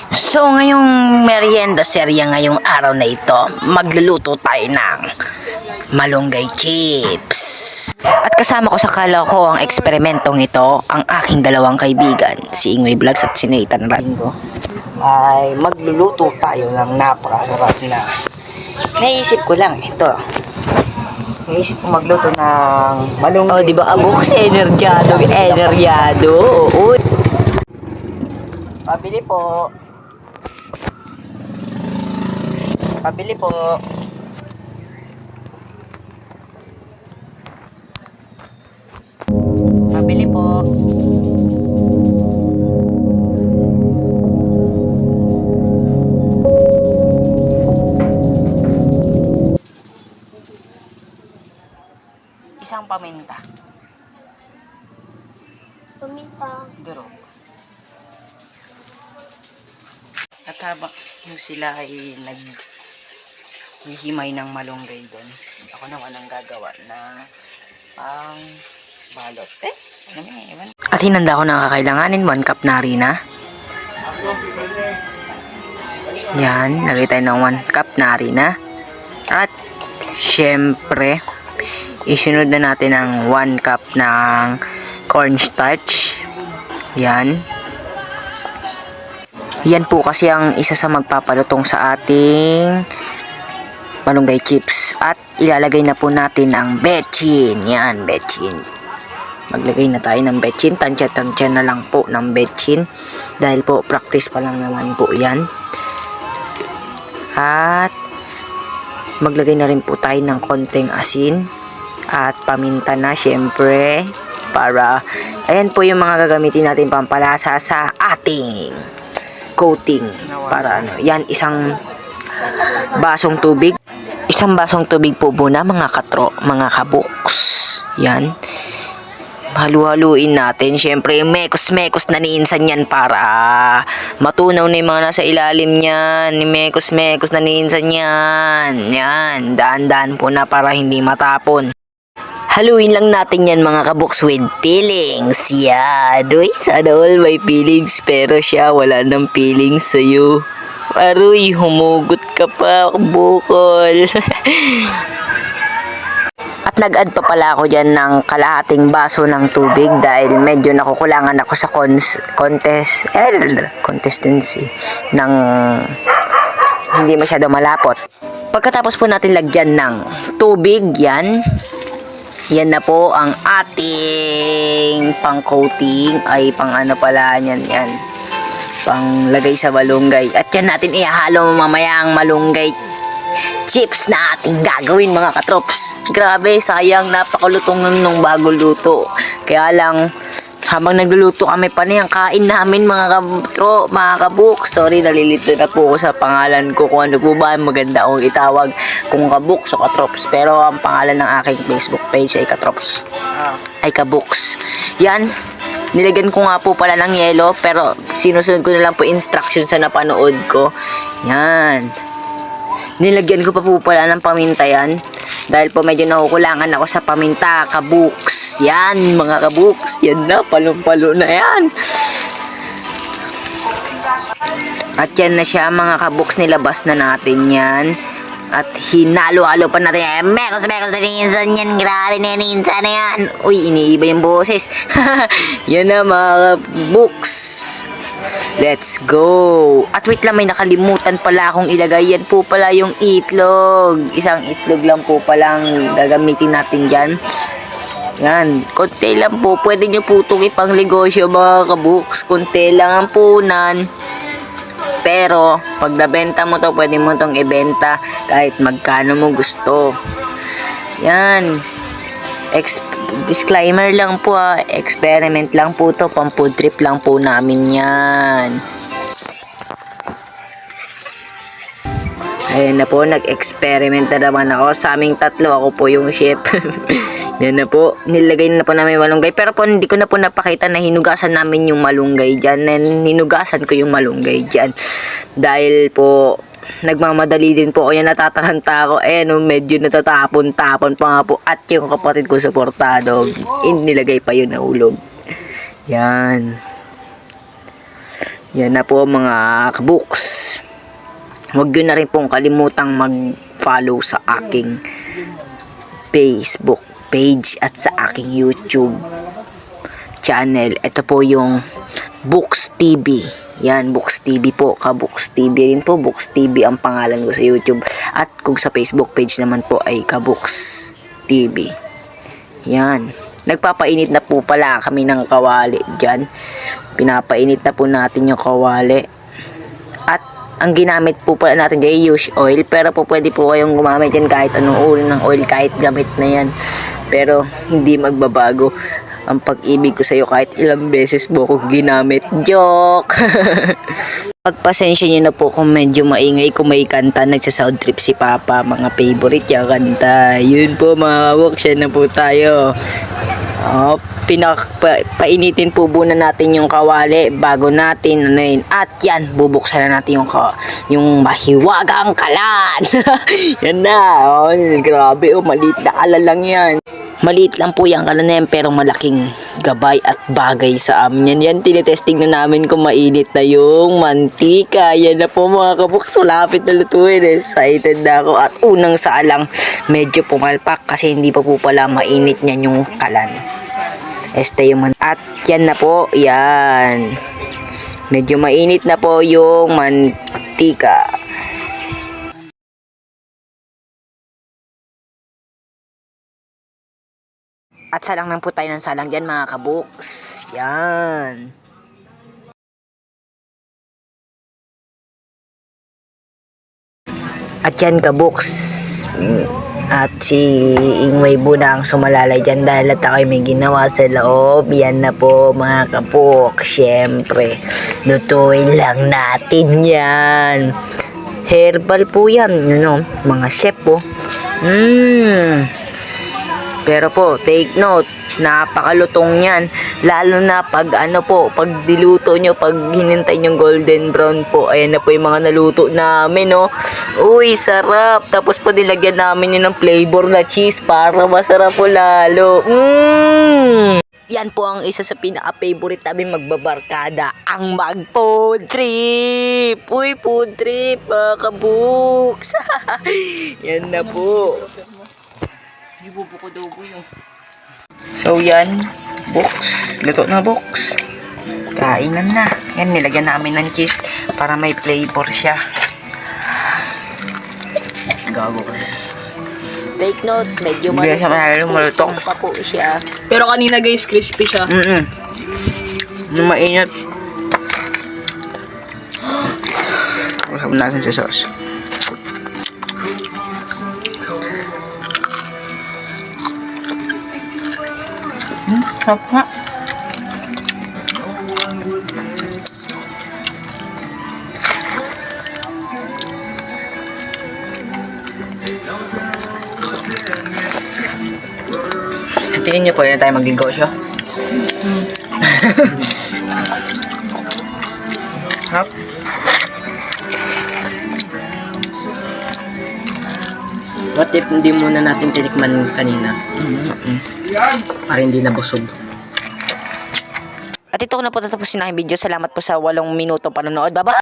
So ngayong merienda serya ngayong araw na ito, magluluto tayo ng malunggay chips. At kasama ko sa kalokohang eksperimentong ito, ang aking dalawang kaibigan, si Ingrid Vlogs at si Nathan Rango. Ay magluluto tayo ng napakasarap na. Naisip ko lang ito. Naisip ko magluto ng malunggay. Oh, di ba abox energyado, Oo. Pabili po. Pabili po. Pabili po. Isang paminta. Paminta. Durog. At habang yung sila ay naghihimay ng malunggay doon, ako naman ang gagawa na pang balot. Ano nga, ewan. At hinanda ko na kakailanganin 1 cup na harina. Yan, lagay tayo ng 1 cup na harina. At syempre, isunod na natin ang 1 cup ng cornstarch. Yan. Yan po kasi ang isa sa magpapalutong sa ating malunggay chips. At ilalagay na po natin ang betchin. Yan, betchin. Maglagay na tayo ng betchin. Tansya-tansya na lang po ng betchin. Dahil po, practice pa lang naman po yan. At maglagay na rin po tayo ng konting asin. At paminta na, syempre. Para, ayan po yung mga gagamitin natin pampalasa sa ating coating. Para ano, yan, isang basong tubig. Isang basong tubig po muna mga kabuks. Yan. Halu-haluin natin. Siyempre, mekos-mekos na niinsan yan para matunaw na yung mga nasa ilalim niyan. Mekos-mekos na niinsan yan. Yan. Daan-daan po na para hindi matapon. Haluin lang natin yan mga kabuks with feelings. Yan. Uy, sana all may feelings pero siya wala ng feelings sa'yo. Aroy, humugot ka pa, bukol. At nag-add pa pala ako dyan ng kalahating baso ng tubig dahil medyo nakukulangan ako sa consistency ng hindi masyado malapot. Pagkatapos po natin lagyan ng tubig, yan na po ang ating pang-coating, ay pang ano pala yan, pang lagay sa malunggay. At yan natin ihalo mamaya ang malunggay chips na ating gagawin mga katrops. Grabe, sayang, napakalutong nung bago luto. Kaya lang, habang nagluluto kami pa na yung kain namin mga kabuk. Sorry, nalilito na po ako sa pangalan ko kung ano po ba maganda akong itawag, kung kabuk o katrops. Pero ang pangalan ng aking Facebook page ay katrops. Ay kabuks. Yan. Nilagyan ko nga po pala ng yelo, pero sinusunod ko na lang po instruction sa napanood ko. Yan. Nilagyan ko pa po pala ng paminta yan. Dahil po medyo nakukulangan ako sa paminta, kabuks. Yan, mga kabuks. Yan na, palong-palo na yan. At yan na siya, mga kabuks. Nilabas na natin yan. At hinalo-halo pa natin. Mekos-mekos na ninsan yan. Grabe na ninsan na yan. Uy, iniiba yung boses. Yan na, mga kabuks. Let's go. At wait lang, may nakalimutan pala akong ilagay. Yan po pala yung itlog. Isang itlog lang po palang gagamitin natin dyan. Yan. Konti lang po. Pwede nyo po itong ipang negosyo mga kabuks. Konti lang ang punan. Pero pag nabenta mo to, pwede mo itong ibenta kahit magkano mo gusto. Yan. Disclaimer lang po, experiment lang po to, pang food trip lang po namin yan. Ayan na po, nag-experiment na naman ako. Sa aming tatlo, ako po yung chef. Yan na po, nilagay na po namin malunggay. Pero po, hindi ko na po napakita na hinugasan namin yung malunggay dyan. Hinugasan ko yung malunggay dyan. Dahil po, nagmamadali din po ako yan, natataranta ako. No, medyo natatapon-tapon pa nga po. At yung kapatid ko suportado, inilagay pa yun na ulog. Yan. Yan na po mga kabooks. Huwag nyo na rin pong kalimutang mag-follow sa aking Facebook page at sa aking YouTube channel. Ito po yung Books TV. Yan, Books TV po. Kabooks TV rin po. Books TV ang pangalan ko sa YouTube. At kung sa Facebook page naman po ay Kabooks TV. Yan. Nagpapainit na po pala kami ng kawali dyan. Pinapainit na po natin yung kawali. At ang ginamit po pala natin dyan used oil. Pero po pwede po kayong gumamit yan kahit anong uri ng oil. Kahit gamit na yan. Pero hindi magbabago ang pag-ibig ko sa iyo kahit ilang beses mo ko ginamit. Joke! Pagpasensya nyo na po kung medyo maingay, kung may kanta, nagsa-sound trip si Papa, mga favorite niya kanta. Yun po mga kabooks, yan na po tayo. Painitin po muna natin yung kawali bago natin anuin. At yan, bubuksan na natin yung mahiwagang kalan. Yan na, grabe, maliit na kalan lang yan. Maliit lang po yung kalan na yan, pero malaking gabay at bagay sa amin yan. Yan, tinitesting na namin kung mainit na yung mantika. Yan na po mga kabooks, malapit na lutuin. Excited na ako. At unang saalang, medyo pumalpak kasi hindi pa po pala mainit niyan yung kalan. At yan na po, yan. Medyo mainit na po yung mantika. At salang lang po tayo ng salang dyan mga kabooks. Yan. At yan kabooks. At si Ingway Buna ang sumalalay dyan dahil at ako'y may ginawa sa loob. Yan na po mga kabooks. Siyempre, lutuin lang natin yan. Herbal po yan. Mga chef po. Pero po, take note, napakalutong yan. Lalo na pag pag diluto nyo, pag hinintay nyo golden brown po, ayan na po yung mga naluto namin, no. Uy, sarap. Tapos po nilagyan namin yun ng flavor na cheese para masarap po lalo. Yan po ang isa sa pinaka-favorite namin magbabarkada, ang mag-food trip. Uy, food trip, mga kabooks. Yan na po. So yan, box. Luto na box. Kainan na. Yan, nilagyan namin ng cheese para may flavor siya. Gago ko. Take note, medyo malutong pa po siya. Pero kanina guys, crispy siya. Mainit. Usap natin sa sauce. Sarap nga. Tingin niyo po yun tayo mag-negosyo? Sarap. What if hindi muna natin tinikman kanina? Para hindi nabusog. At ito ko na po tatapos na aking video. Salamat po sa 8 minuto panonood. Bye-bye!